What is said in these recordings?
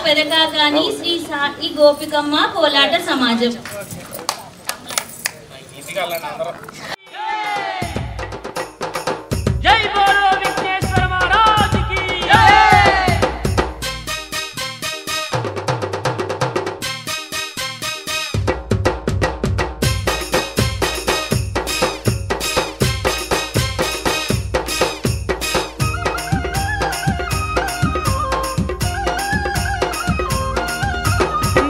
పెదకాకాని శ్రీ సాయి గోపికమ్మ కోలాట సమాజం. జై బోలో విఘ్నేశ్వర మహారాజ్ కి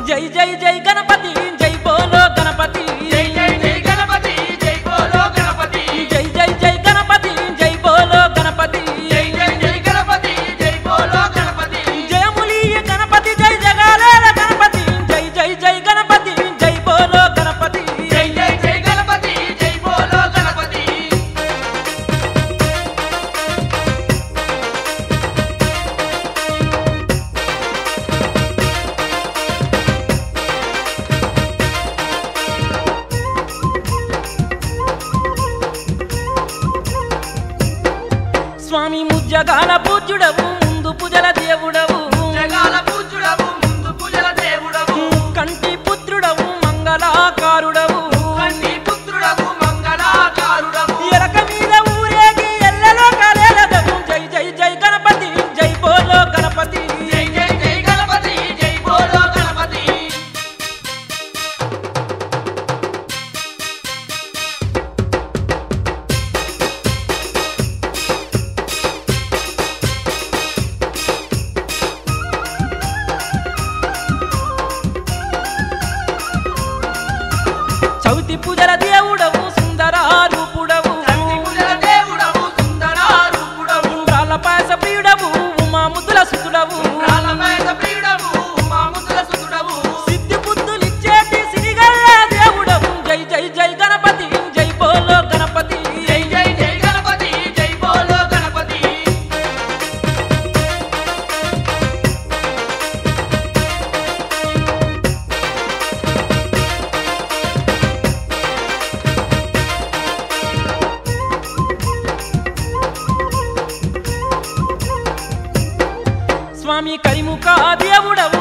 జై జై జై గణపతి జై బోలో గణపతి జై జై జై గణపతి జై బోలో గణపతి జై జై జై గణపతి జై బోలో గణపతి జై జై జై గణపతి జై బోలో గణపతి జయములీయ గణపతి జై జగాలేల గణపతి జై జై జై గణపతి జై బోలో గణపతి జై జై జై గణపతి జై బోలో గణపతి. స్వామి ముజ్జగాల పూజ్యుడవు ముందు పూజల దేవుడవు జగాల పూజ్యుడవు ముందు పూజల దేవుడవు కంటి పుత్రుడవు మంగళాకారుడవు కంటి పుత్రుడవు మంగళాకారుడవు ఎరక మీద ఊరేగి ఎల్లలో కలేలదవు జై జై జై గణపతి జై బోలో గణపతి జై జై జై గణపతి జై బోలో గణపతి. చవితి పూజల దేవుడవు సుందరారూపుడవు ఉండ్రాల పాయస ప్రియుడవు ఉమాముద్దుల సుతుడవు సిద్ధి బుద్ధులిచ్చేటి సిరిగల్ల దేవుడవు జై జై జై గణపతి జై బోలో గణపతి జై జై జై గణపతి జై బోలో గణపతి. స్వామి కరిముఖ దేవుడవు